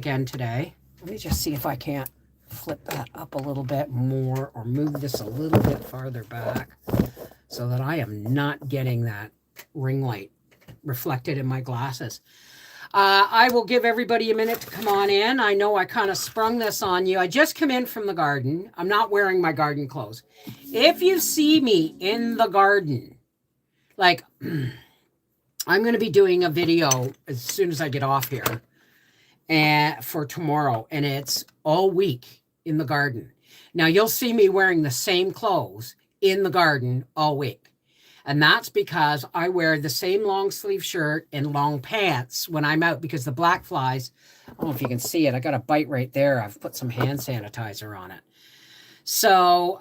again today. Let me just see if I can't flip that up a little bit more or move this a little bit farther back so that I am not getting that ring light reflected in my glasses. I will give everybody a minute to come on in. I know I kind of sprung this on you. I just come in from the garden. I'm not wearing my garden clothes. If you see me in the garden, like I'm going to be doing a video as soon as I get off here and for tomorrow, and it's all week in the garden. Now you'll see me wearing the same clothes in the garden all week. And that's because I wear the same long sleeve shirt and long pants when I'm out because the black flies, I don't know if you can see it. I got a bite right there. I've put some hand sanitizer on it. So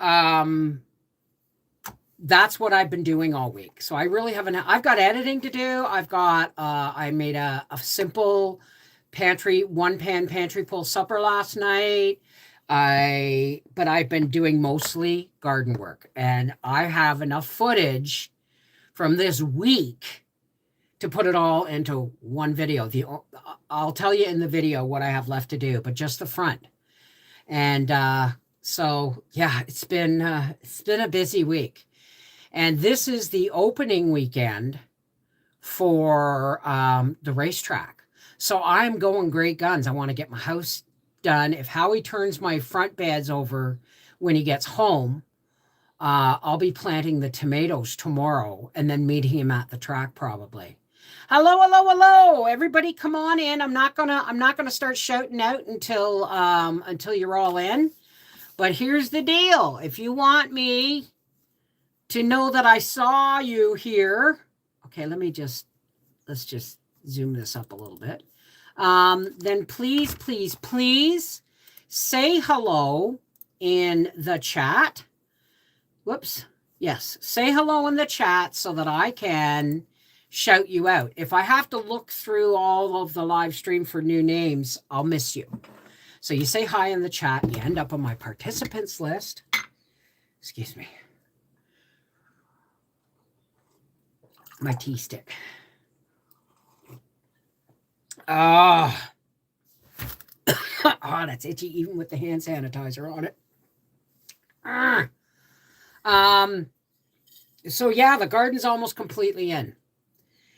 that's what I've been doing all week. So I really haven't, I've got editing to do. I've got, I made a simple one-pan pantry pull supper last night. But I've been doing mostly garden work, and I have enough footage from this week to put it all into one video. I'll tell you in the video what I have left to do, but just the front. And so yeah, it's been a busy week, and this is the opening weekend for the racetrack. So I'm going great guns. I want to get my house done. If Howie turns my front beds over when he gets home, I'll be planting the tomatoes tomorrow and then meeting him at the track probably. Hello. Everybody come on in. I'm not gonna start shouting out until you're all in. But here's the deal. If you want me to know that I saw you here, okay, let's just zoom this up a little bit. Then please say hello in the chat. Whoops. Yes. Say hello in the chat so that I can shout you out. If I have to look through all of the live stream for new names, I'll miss you. So you say hi in the chat. You end up on my participants list. Excuse me. My tea stick. Oh, that's itchy even with the hand sanitizer on it. So yeah, the garden's almost completely in.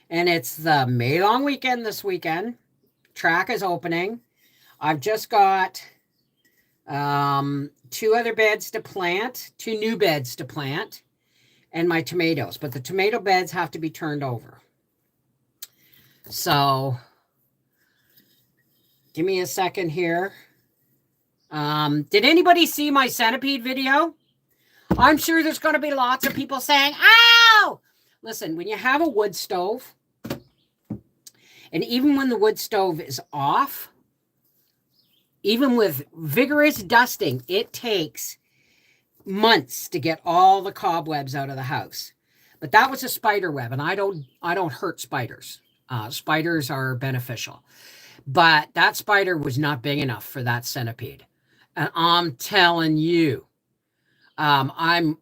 And it's the May long weekend this weekend. Track is opening. I've just got 2 other beds to plant, 2 new beds to plant, and my tomatoes. But the tomato beds have to be turned over. So give me a second here. Did anybody see my centipede video? I'm sure there's going to be lots of people saying, ow! Listen, when you have a wood stove, and even when the wood stove is off, even with vigorous dusting, it takes months to get all the cobwebs out of the house. But that was a spider web, and I don't hurt spiders. Spiders are beneficial. But that spider was not big enough for that centipede. And I'm telling you, I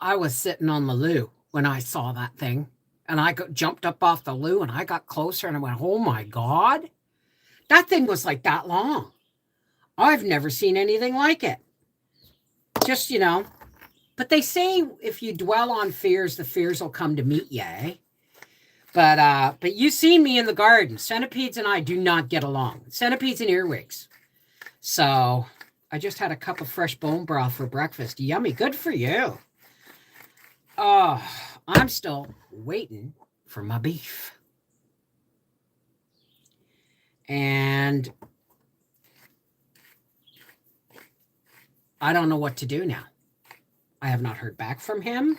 was sitting on the loo when I saw that thing. And I jumped up off the loo and I got closer and I went, oh my God. That thing was like that long. I've never seen anything like it. Just, But they say if you dwell on fears, the fears will come to meet you, eh? But you've seen me in the garden. Centipedes and I do not get along. Centipedes and earwigs. So I just had a cup of fresh bone broth for breakfast. Yummy. Good for you. Oh, I'm still waiting for my beef. And I don't know what to do now. I have not heard back from him.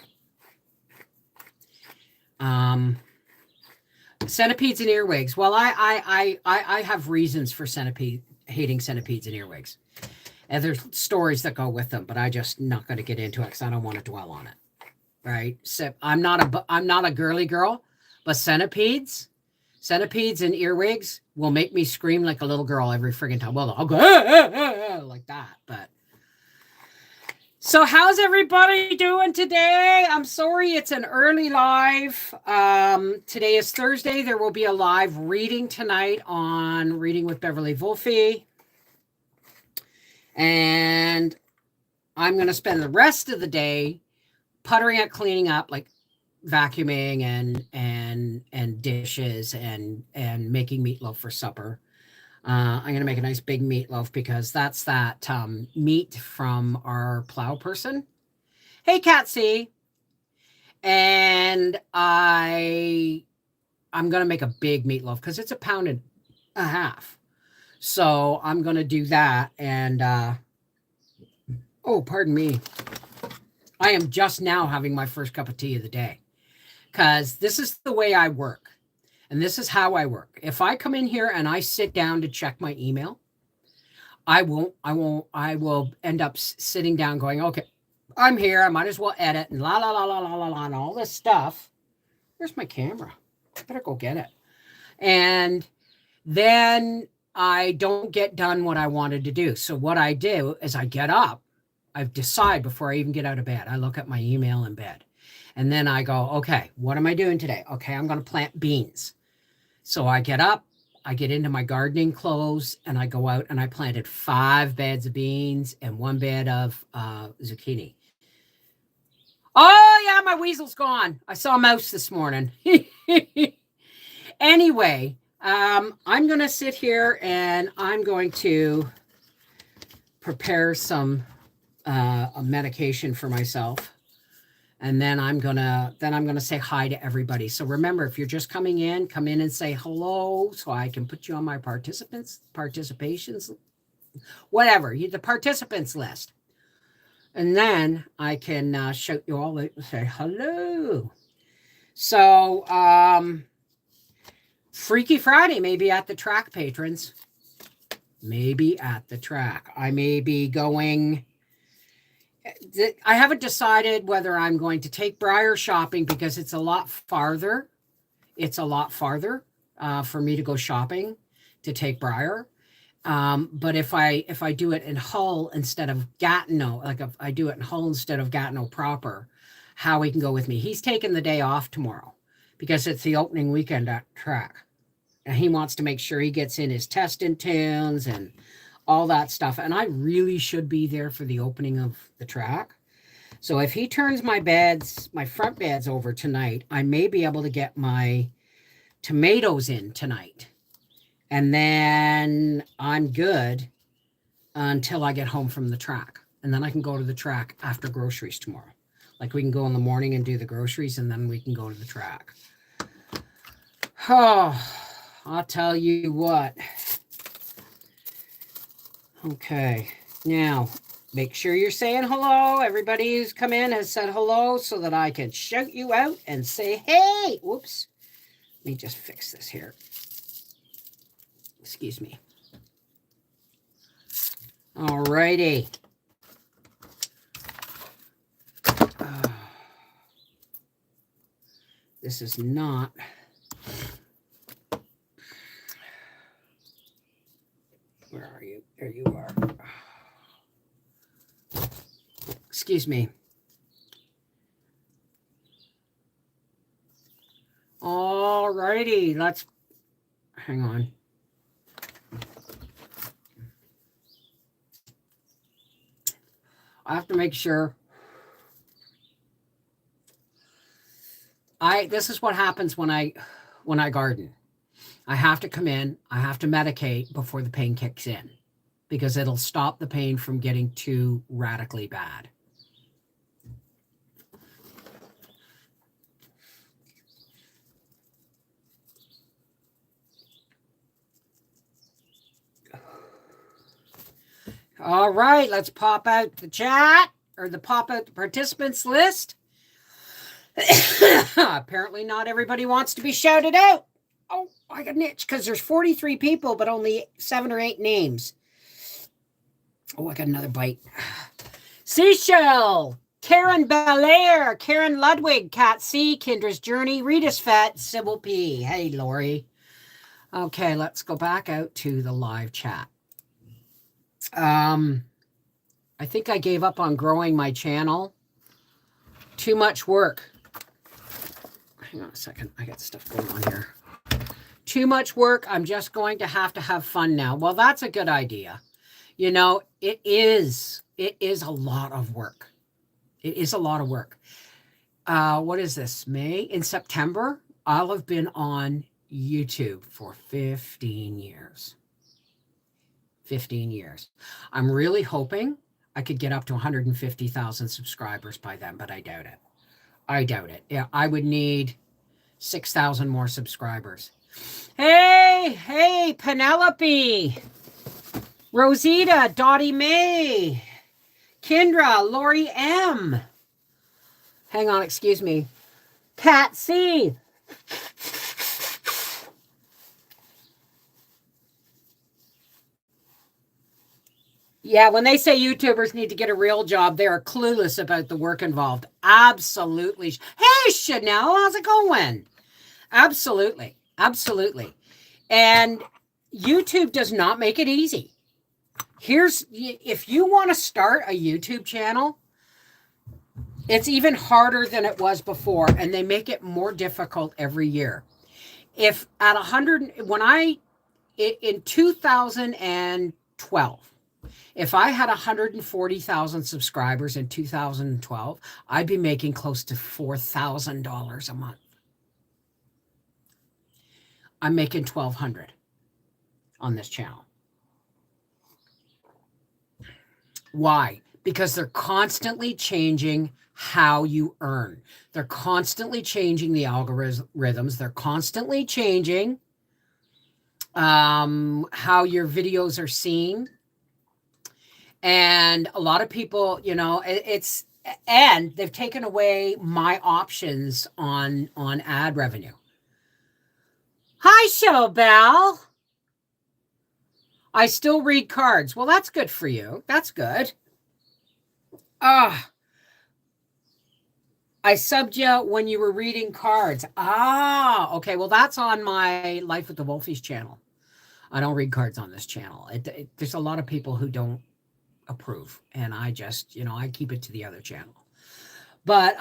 Centipedes and earwigs. Well, I have reasons for hating centipedes and earwigs. And there's stories that go with them, but I just not going to get into it because I don't want to dwell on it. Right? So I'm not a girly girl, but centipedes and earwigs will make me scream like a little girl every friggin' time. Well, I'll go like that, but So how's everybody doing today? I'm sorry it's an early live. Today is Thursday. There will be a live reading tonight on Reading with Beverly Wolfe. And I'm going to spend the rest of the day puttering at cleaning up, like vacuuming and dishes and making meatloaf for supper. I'm going to make a nice big meatloaf because that's that meat from our plow person. Hey, Catsy. And I'm going to make a big meatloaf because it's 1.5 pounds. So I'm going to do that. And, oh, pardon me. I am just now having my first cup of tea of the day because this is the way I work. And this is how I work. If I come in here and I sit down to check my email, I will end up sitting down going, okay, I'm here. I might as well edit and la, la, la, la, la, la, la, and all this stuff. Where's my camera? I better go get it. And then I don't get done what I wanted to do. So what I do is I get up. I decide before I even get out of bed. I look at my email in bed. And then I go, okay, what am I doing today? Okay, I'm going to plant beans. So I get up, I get into my gardening clothes, and I go out and I planted 5 beds of beans and 1 bed of zucchini. Oh, yeah, my weasel's gone. I saw a mouse this morning. Anyway, I'm going to sit here and I'm going to prepare some a medication for myself. And then I'm gonna say hi to everybody. So remember, if you're just coming in, come in and say hello, so I can put you on my participations, whatever, the participants list, and then I can shout you all and say hello. So Freaky Friday may be at the track, patrons. Maybe at the track. I may be going. I haven't decided whether I'm going to take Briar shopping because it's a lot farther. It's a lot farther for me to go shopping to take Briar. But if I do it in Hull instead of Gatineau, like if I do it in Hull instead of Gatineau proper, Howie can go with me. He's taking the day off tomorrow because it's the opening weekend at track. And he wants to make sure he gets in his testing tunes and all that stuff. And I really should be there for the opening of the track. So if he turns my front beds over tonight, I may be able to get my tomatoes in tonight. And then I'm good until I get home from the track. And then I can go to the track after groceries tomorrow. Like we can go in the morning and do the groceries and then we can go to the track. Oh, I'll tell you what. Okay, now make sure you're saying hello. Everybody who's come in has said hello so that I can shout you out and say, hey, whoops. Let me just fix this here. Excuse me. All righty. This is not. Where are you? There you are. Excuse me. All righty. Let's hang on. I have to make sure. This is what happens when I garden. I have to come in, I have to medicate before the pain kicks in because it'll stop the pain from getting too radically bad. All right, let's pop out the chat or pop out the participants list. Apparently not everybody wants to be shouted out. Oh, I got an itch because there's 43 people, but only 7 or 8 names. Oh, I got another bite. Seashell, Karen Belair, Karen Ludwig, Cat C, Kendra's Journey, Rita's Fat, Sybil P. Hey, Lori. Okay, let's go back out to the live chat. I think I gave up on growing my channel. Too much work. Hang on a second. I got stuff going on here. Too much work. I'm just going to have fun now. Well, that's a good idea. You know, it is a lot of work. It is a lot of work. What is this? May? In September, I'll have been on YouTube for 15 years. 15 years. I'm really hoping I could get up to 150,000 subscribers by then, but I doubt it. I doubt it. Yeah, I would need 6,000 more subscribers. Hey, Penelope, Rosita, Dottie May, Kendra, Lori M. Hang on, excuse me. Cat C. Yeah, when they say YouTubers need to get a real job, they are clueless about the work involved. Absolutely. Hey, Chanel, how's it going? Absolutely. Absolutely. And YouTube does not make it easy. If you want to start a YouTube channel, it's even harder than it was before, and they make it more difficult every year. If at 100, in 2012, if I had 140,000 subscribers in 2012, I'd be making close to $4,000 a month. I'm making $1,200 on this channel. Why? Because they're constantly changing how you earn. They're constantly changing the algorithms. They're constantly changing how your videos are seen. And a lot of people, you know, and they've taken away my options on ad revenue. Hi, Showbell. I still read cards. Well, that's good for you. That's good. I subbed you when you were reading cards. Okay. Well, that's on my Life with the Wolfies channel. I don't read cards on this channel. There's a lot of people who don't approve, and I just, I keep it to the other channel. But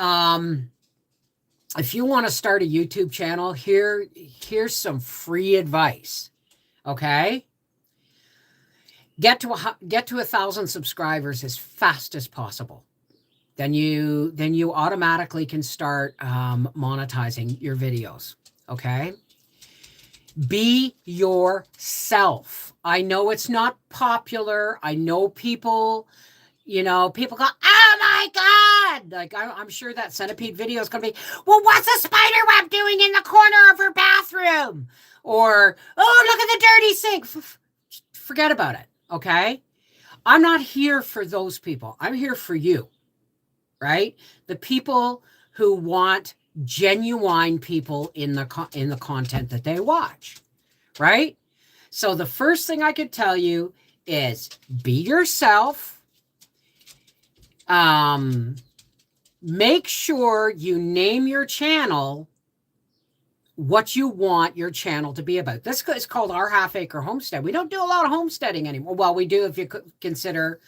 if you want to start a YouTube channel, here's some free advice. Okay, get to 1,000 subscribers as fast as possible. Then you automatically can start monetizing your videos. Okay, be yourself. I know it's not popular. I know people, people go, oh my God. Like, I'm sure that centipede video is going to be, well, what's a spider web doing in the corner of her bathroom? Or, oh, look at the dirty sink. Forget about it. Okay. I'm not here for those people. I'm here for you, right? The people who want genuine people in the content that they watch, right? So the first thing I could tell you is be yourself. Make sure you name your channel what you want your channel to be about. This is called Our Half Acre Homestead. We don't do a lot of homesteading anymore. Well, we do if you could consider,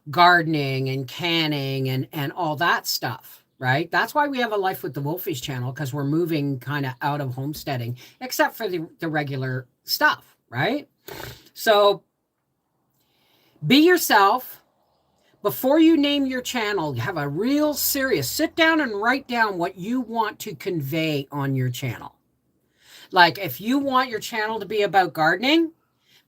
gardening and canning and all that stuff. Right? That's why we have a Life with the Wolfies channel, because we're moving kind of out of homesteading, except for the regular stuff, right? So be yourself. Before you name your channel, have a real serious, sit down and write down what you want to convey on your channel. Like if you want your channel to be about gardening,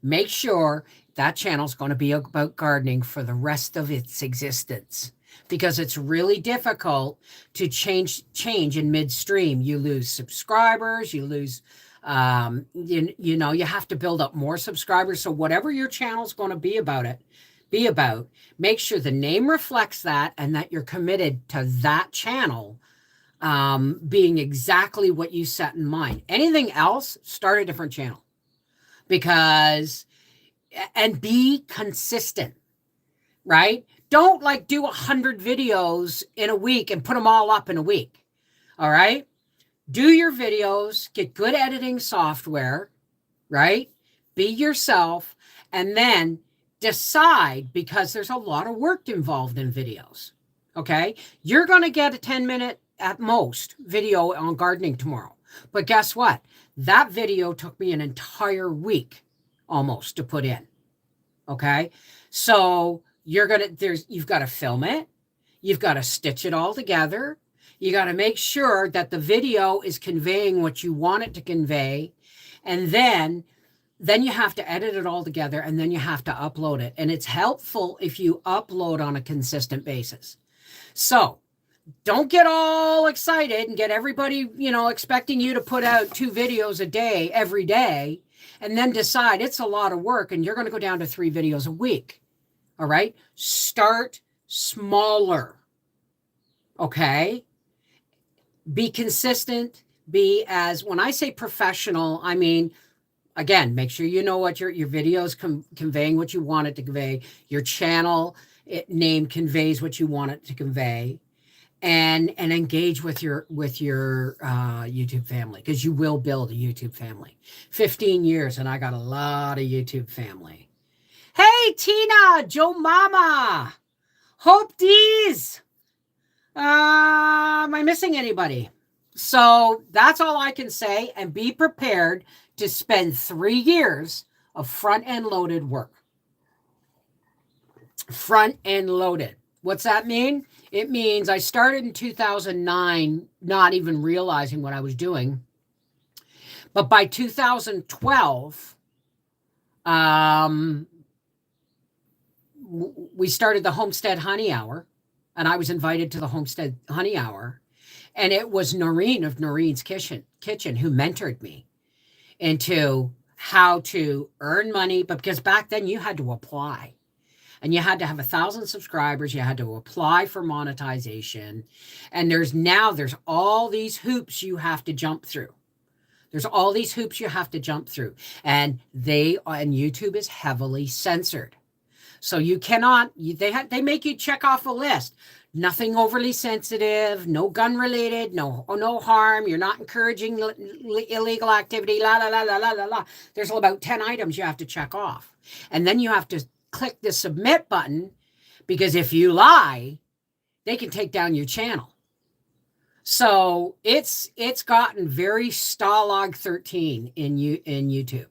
make sure that channel is going to be about gardening for the rest of its existence. Because it's really difficult to change in midstream. You lose subscribers, you lose, you have to build up more subscribers. So whatever your channel is going to be about, make sure the name reflects that and that you're committed to that channel being exactly what you set in mind. Anything else, start a different channel. And be consistent, right? Don't do 100 videos in a week and put them all up in a week. All right. Do your videos, get good editing software, right? Be yourself. And then decide, because there's a lot of work involved in videos. Okay. You're going to get a 10-minute at most video on gardening tomorrow. But guess what? That video took me an entire week almost to put in. Okay. So you've got to film it. You've got to stitch it all together. You got to make sure that the video is conveying what you want it to convey. And then you have to edit it all together, and then you have to upload it. And it's helpful if you upload on a consistent basis. So don't get all excited and get everybody, expecting you to put out 2 videos a day every day, and then decide it's a lot of work and you're going to go down to 3 videos a week. All right. Start smaller. Okay. Be consistent. When I say professional, I mean, again, make sure you know what your video is conveying what you want it to convey. Your channel name conveys what you want it to convey, and engage with your YouTube family, because you will build a YouTube family. 15 years, and I got a lot of YouTube family. Hey, Tina, Joe Mama, Hope D's. Am I missing anybody? So that's all I can say, and be prepared to spend 3 years of front-end loaded work. Front-end loaded. What's that mean? It means I started in 2009, not even realizing what I was doing. But by 2012, we started the Homestead Honey Hour, and I was invited to the Homestead Honey Hour. And it was Noreen of Noreen's Kitchen who mentored me into how to earn money. But because back then you had to apply, and you had to have 1,000 subscribers. You had to apply for monetization. And there's all these hoops you have to jump through. And YouTube is heavily censored. So you cannot, they make you check off a list. Nothing overly sensitive, no gun related, no harm. You're not encouraging illegal activity, la, la, la, la, la, la, la. There's about 10 items you have to check off. And then you have to click the submit button, because if you lie, they can take down your channel. So it's gotten very Stalag 13 in YouTube.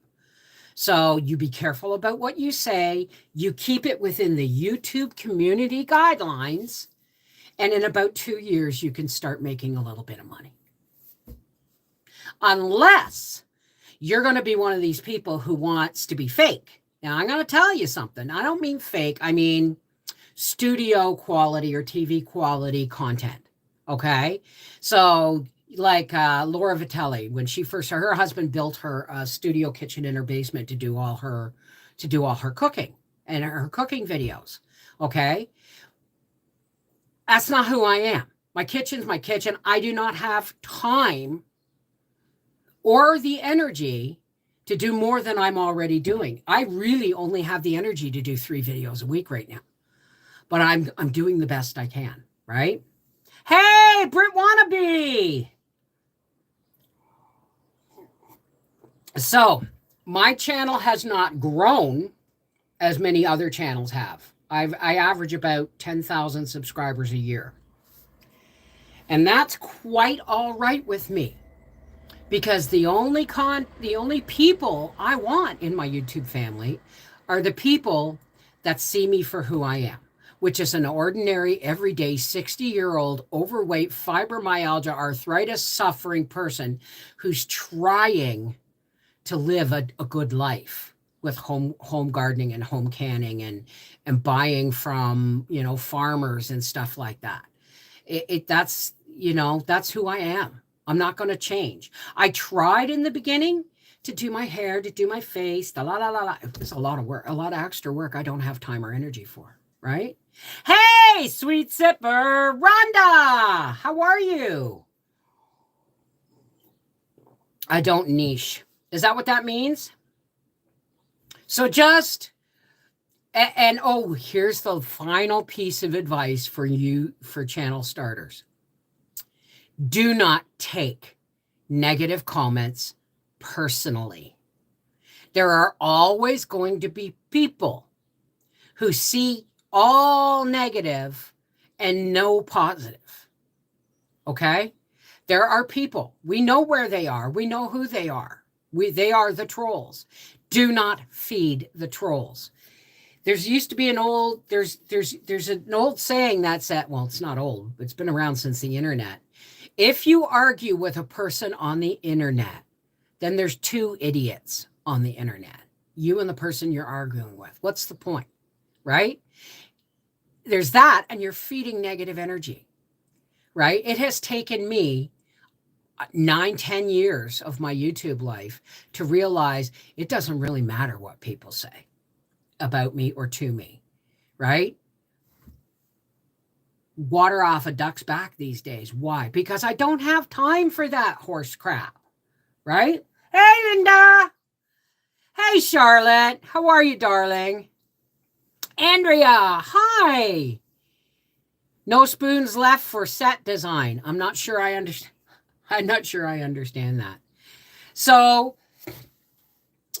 So you be careful about what you say. You keep it within the YouTube community guidelines. And in about 2 years, you can start making a little bit of money. Unless you're going to be one of these people who wants to be fake. Now, I'm going to tell you something. I don't mean fake. I mean studio quality or TV quality content. Okay? So like Laura Vitelli, when her husband built her studio kitchen in her basement to do all her cooking and her cooking videos. Okay? That's not who I am. My kitchen's my kitchen. I do not have time or the energy to do more than I'm already doing. I really only have the energy to do 3 videos a week right now. But I'm doing the best I can, right? Hey, Brit Wannabe! So, my channel has not grown as many other channels have. I average about 10,000 subscribers a year. And that's quite all right with me. Because the only people I want in my YouTube family are the people that see me for who I am, which is an ordinary, everyday 60-year-old, overweight, fibromyalgia, arthritis suffering person who's trying to live a good life with home gardening and home canning and buying from, farmers and stuff like that. That's who I am. I'm not going to change. I tried in the beginning to do my hair, to do my face, It's a lot of work, a lot of extra work I don't have time or energy for, right? Hey, sweet sipper, Rhonda, how are you? I don't niche. Is that what that means? So here's the final piece of advice for you, for channel starters. Do not take negative comments personally. There are always going to be people who see all negative and no positive. Okay? There are people. We know where they are. We know who they are. They are the trolls. Do not feed the trolls. There's used to be an old, there's an old saying that said, well, it's not old. It's been around since the internet. If you argue with a person on the internet, then there's two idiots on the internet. You and the person you're arguing with. What's the point? Right? There's that, and you're feeding negative energy. Right? It has taken me 9-10 years of my YouTube life to realize it doesn't really matter what people say about me or to me, right? Water off a duck's back these days. Why? Because I don't have time for that horse crap, right? Hey, Linda. Hey, Charlotte. How are you, darling? Andrea, hi. No spoons left for set design. I'm not sure I understand that. So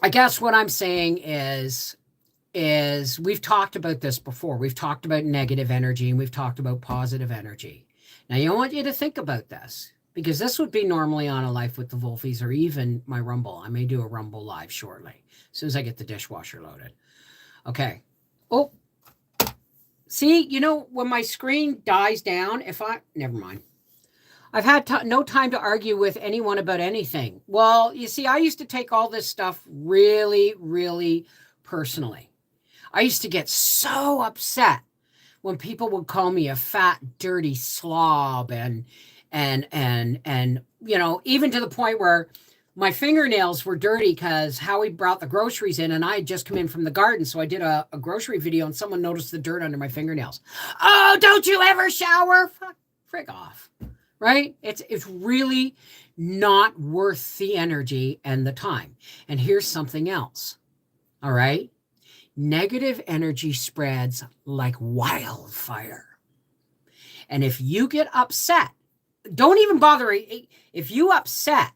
I guess what I'm saying is we've talked about this before. We've talked about negative energy and we've talked about positive energy. Now, I want you to think about this because this would be normally on A Life with the Wolfies or even my Rumble. I may do a Rumble live shortly as soon as I get the dishwasher loaded. Okay. Oh, see, you know, when my screen dies down, never mind. I've had no time to argue with anyone about anything. Well, you see, I used to take all this stuff really, really personally. I used to get so upset when people would call me a fat, dirty slob and you know, even to the point where my fingernails were dirty because Howie brought the groceries in and I had just come in from the garden. So I did a grocery video and someone noticed the dirt under my fingernails. Oh, don't you ever shower? Frig off. Right? It's really not worth the energy and the time. And here's something else. All right? Negative energy spreads like wildfire. And if you get upset, don't even bother. If you upset,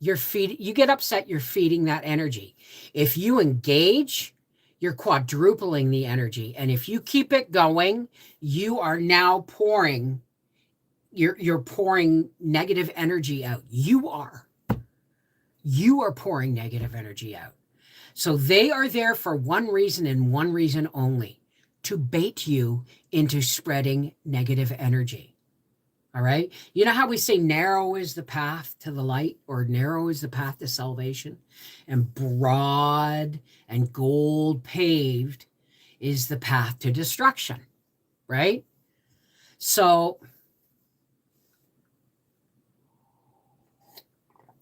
you're feeding that energy. If you engage, you're quadrupling the energy. And if you keep it going, you are now pouring you're pouring negative energy out. You are pouring negative energy out. So they are there for one reason and one reason only, to bait you into spreading negative energy. All right. You know how we say narrow is the path to the light, or narrow is the path to salvation, and broad and gold paved is the path to destruction. Right. So,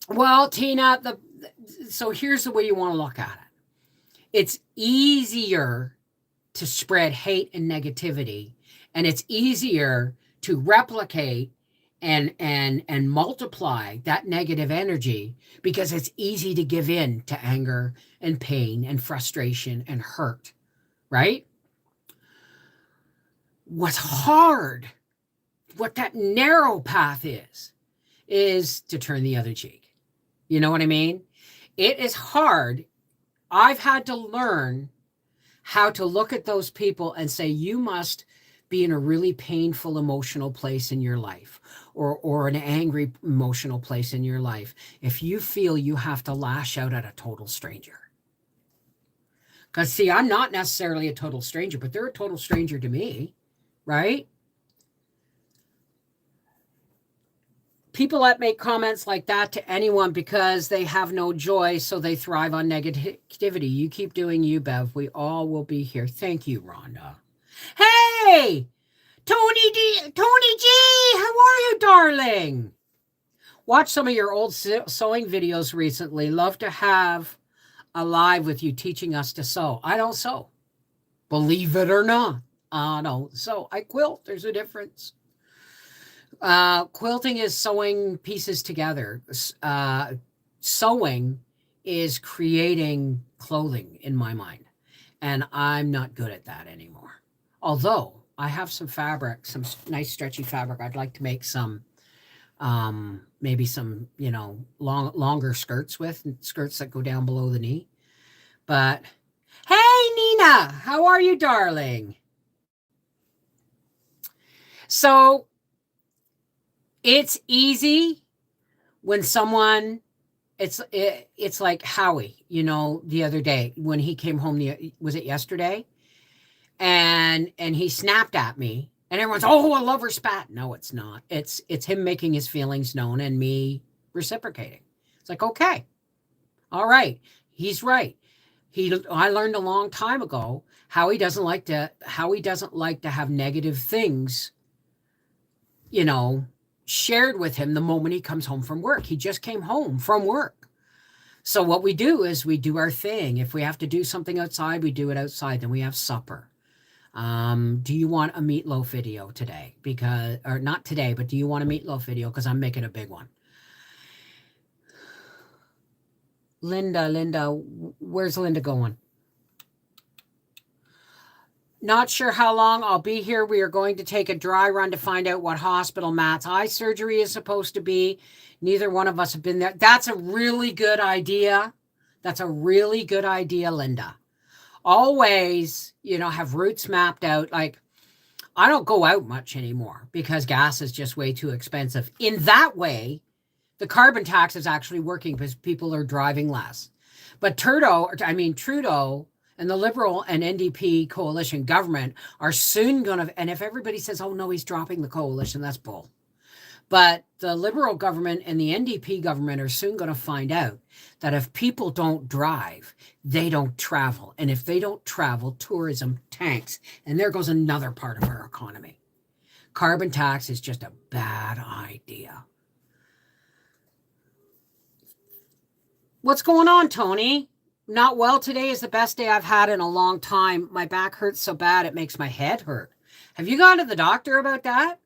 well, Tina, so here's the way you want to look at it. It's easier to spread hate and negativity, and it's easier to replicate and multiply that negative energy because it's easy to give in to anger and pain and frustration and hurt, right? What's hard, what that narrow path is to turn the other cheek. You know what I mean? It is hard. I've had to learn how to look at those people and say, you must be in a really painful emotional place in your life, or an angry emotional place in your life, if you feel you have to lash out at a total stranger. Because, see, I'm not necessarily a total stranger, but they're a total stranger to me, right? People that make comments like that to anyone because they have no joy, so they thrive on negativity. You keep doing you, Bev. We all will be here. Thank you, Rhonda. Hey, Tony G, how are you, darling? Watch some of your old sewing videos recently. Love to have a live with you teaching us to sew. I don't sew. Believe it or not, I don't sew. I quilt. There's a difference. Quilting is sewing pieces together. Sewing is creating clothing in my mind. And I'm not good at that anymore. Although I have some fabric, some nice stretchy fabric. I'd like to make some, maybe some, longer skirts that go down below the knee. But Hey, Nina, how are you, darling? So it's easy when someone, it's like Howie, the other day when he came home, was it yesterday? And he snapped at me and everyone's, oh, a lover spat. No, it's not. It's him making his feelings known and me reciprocating. It's like, okay, all right, he's right. I learned a long time ago how he doesn't like to have negative things, shared with him the moment he comes home from work. He just came home from work. So what we do is we do our thing. If we have to do something outside, we do it outside. Then we have supper. Do you want a meatloaf video today? Or not today, but do you want a meatloaf video? Because I'm making a big one. Linda, where's Linda going? Not sure how long I'll be here. We are going to take a dry run to find out what hospital Matt's eye surgery is supposed to be. Neither one of us have been there. That's a really good idea. That's a really good idea, Linda. Always, have routes mapped out. Like, I don't go out much anymore because gas is just way too expensive. In that way, the carbon tax is actually working because people are driving less. But Trudeau and the Liberal and NDP coalition government are soon going to, and if everybody says, oh no, he's dropping the coalition, that's bull. But the Liberal government and the NDP government are soon going to find out that if people don't drive, they don't travel. And if they don't travel, tourism tanks. And there goes another part of our economy. Carbon tax is just a bad idea. What's going on, Tony? Not well today is the best day I've had in a long time. My back hurts so bad it makes my head hurt. Have you gone to the doctor about that?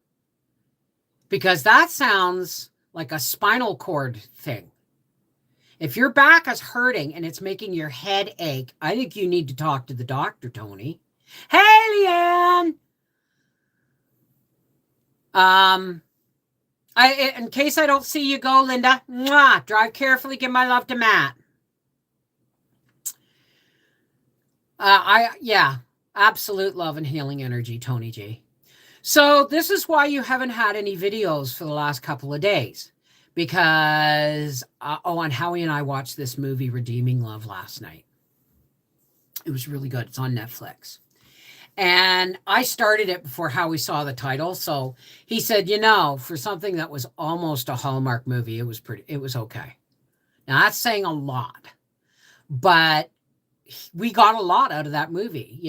Because that sounds like a spinal cord thing. If your back is hurting and it's making your head ache, I think you need to talk to the doctor, Tony. Hey, Leanne! In case I don't see you go, Linda, mwah, drive carefully, give my love to Matt. Absolute love and healing energy, Tony G. So this is why you haven't had any videos for the last couple of days. Because, and Howie and I watched this movie, Redeeming Love, last night. It was really good. It's on Netflix. And I started it before Howie saw the title. So he said, for something that was almost a Hallmark movie, it was okay. Now that's saying a lot. But we got a lot out of that movie,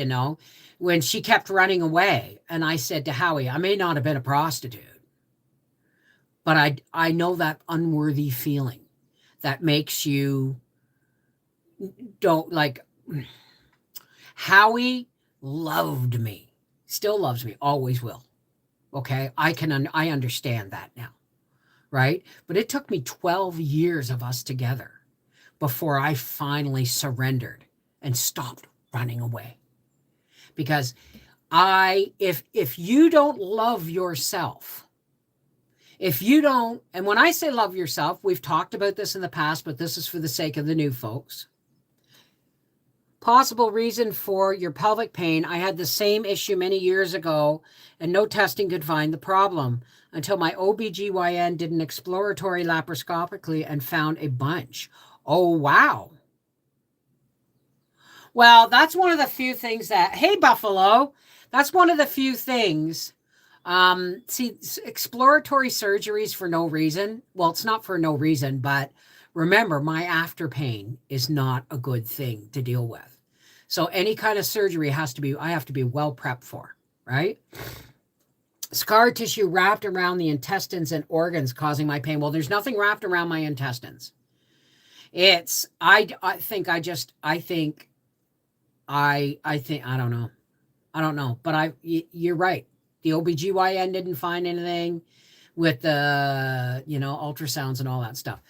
when she kept running away. And I said to Howie, I may not have been a prostitute, but I know that unworthy feeling that makes you don't like. Howie loved me, still loves me, always will. Okay. I understand that now. Right. But it took me 12 years of us together before I finally surrendered and stopped running away. Because if you don't love yourself, and when I say love yourself, we've talked about this in the past, but this is for the sake of the new folks. Possible reason for your pelvic pain. I had the same issue many years ago and no testing could find the problem until my OBGYN did an exploratory laparoscopically and found a bunch. Oh, wow. Well, that's one of the few things hey, Buffalo, that's one of the few things. Exploratory surgeries for no reason. Well, it's not for no reason, but remember, my after pain is not a good thing to deal with. So any kind of surgery I have to be well prepped for, right? Scar tissue wrapped around the intestines and organs causing my pain. Well, there's nothing wrapped around my intestines. I don't know, but you're right. The OBGYN didn't find anything with the, ultrasounds and all that stuff.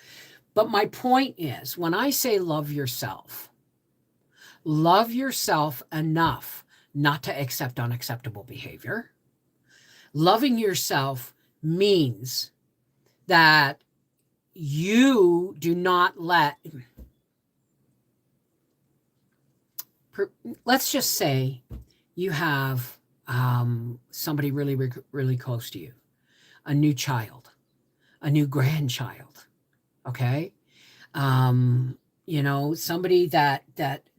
But my point is, when I say love yourself enough not to accept unacceptable behavior. Loving yourself means that you do not let let's just say you have somebody really, really close to you, a new child, a new grandchild, okay? You know, somebody that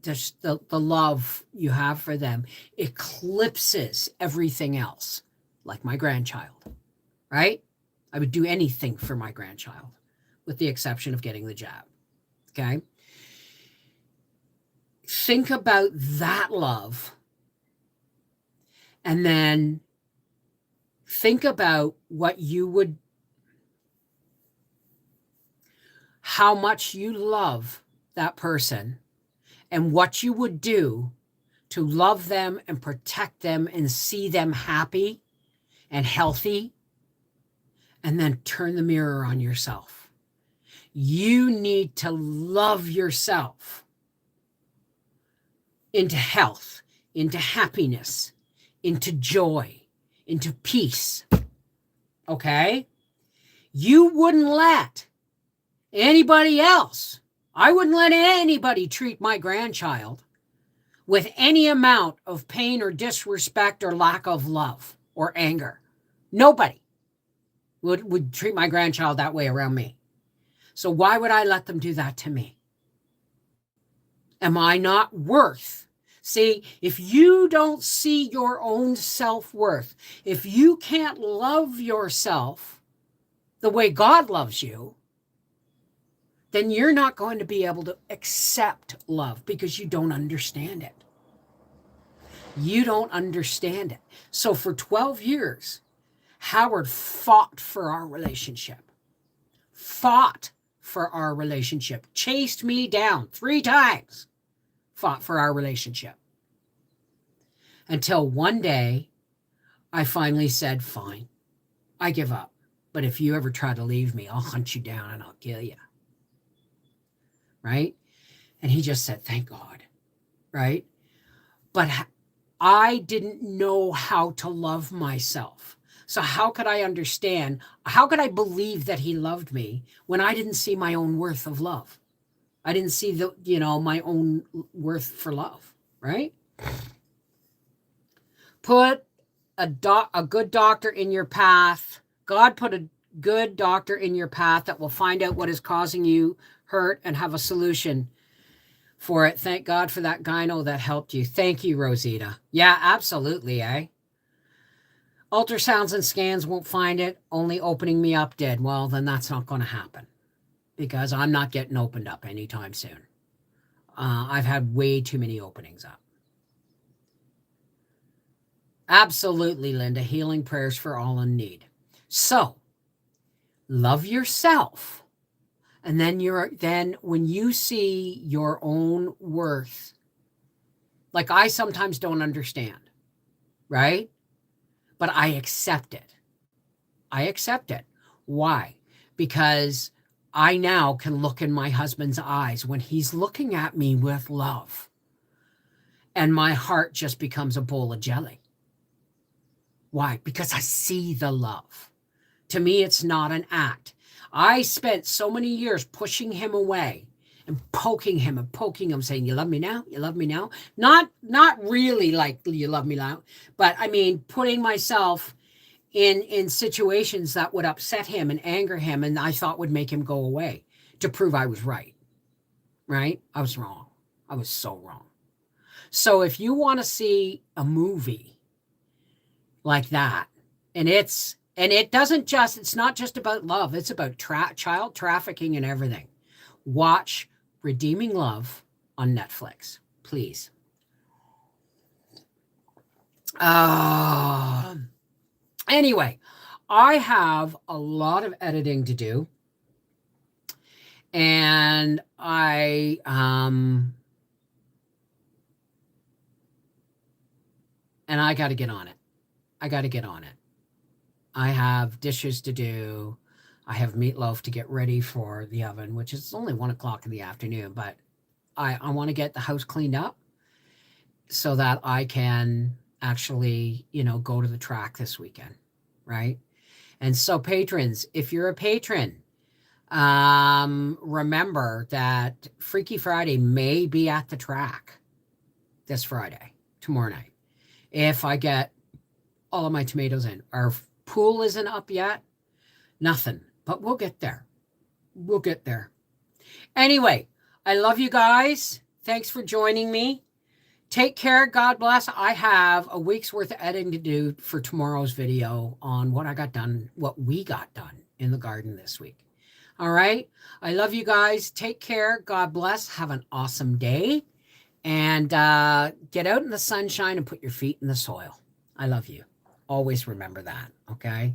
just the love you have for them eclipses everything else, like my grandchild, right? I would do anything for my grandchild, with the exception of getting the jab, okay? Think about that love, and then think about what you would, how much you love that person, and what you would do to love them and protect them and see them happy and healthy, and then turn the mirror on yourself. You need to love yourself into health, into happiness, into joy, into peace, okay? You wouldn't let anybody else, I wouldn't let anybody treat my grandchild with any amount of pain or disrespect or lack of love or anger. Nobody would treat my grandchild that way around me. So why would I let them do that to me? Am I not worth? See, if you don't see your own self-worth, if you can't love yourself the way God loves you, then you're not going to be able to accept love because you don't understand it. You don't understand it. So for 12 years, Howard fought for our relationship. Fought for our relationship. Chased me down 3 times. Fought for our relationship. Until one day, I finally said, fine, I give up. But if you ever try to leave me, I'll hunt you down and I'll kill you. Right? And he just said, thank God. Right? But I didn't know how to love myself. So how could I understand? How could I believe that he loved me when I didn't see my own worth of love? I didn't see my own worth for love, right? Put a good doctor in your path. God put a good doctor in your path that will find out what is causing you hurt and have a solution for it. Thank God for that gyno that helped you. Thank you, Rosita. Yeah, absolutely, eh? Ultrasounds and scans won't find it. Only opening me up did. Well, then that's not going to happen because I'm not getting opened up anytime soon. I've had way too many openings up. Absolutely, Linda. Healing prayers for all in need. So, love yourself. And then when you see your own worth, like I sometimes don't understand, right? But I accept it. I accept it. Why? Because I now can look in my husband's eyes when he's looking at me with love. And my heart just becomes a bowl of jelly. Why? Because I see the love. To me, it's not an act. I spent so many years pushing him away and poking him, saying, you love me now? You love me now? Not really like you love me now, but I mean, putting myself in situations that would upset him and anger him and I thought would make him go away to prove I was right. Right? I was wrong. I was so wrong. So if you want to see a movie like that, it's not just about love, it's about child trafficking and everything. Watch Redeeming Love on Netflix, please. Anyway, I have a lot of editing to do. And I got to get on it. I have dishes to do. I have meatloaf to get ready for the oven, which is only 1 o'clock in the afternoon, but I want to get the house cleaned up so that I can actually, go to the track this weekend, right? And so patrons, if you're a patron, remember that Freaky Friday may be at the track. this Friday, tomorrow night, if I get all of my tomatoes in. Our pool isn't up yet. Nothing. But we'll get there. We'll get there. Anyway, I love you guys. Thanks for joining me. Take care. God bless. I have a week's worth of editing to do for tomorrow's video on what I got done, what we got done in the garden this week. All right. I love you guys. Take care. God bless. Have an awesome day. And get out in the sunshine and put your feet in the soil. I love you. Always remember that. Okay.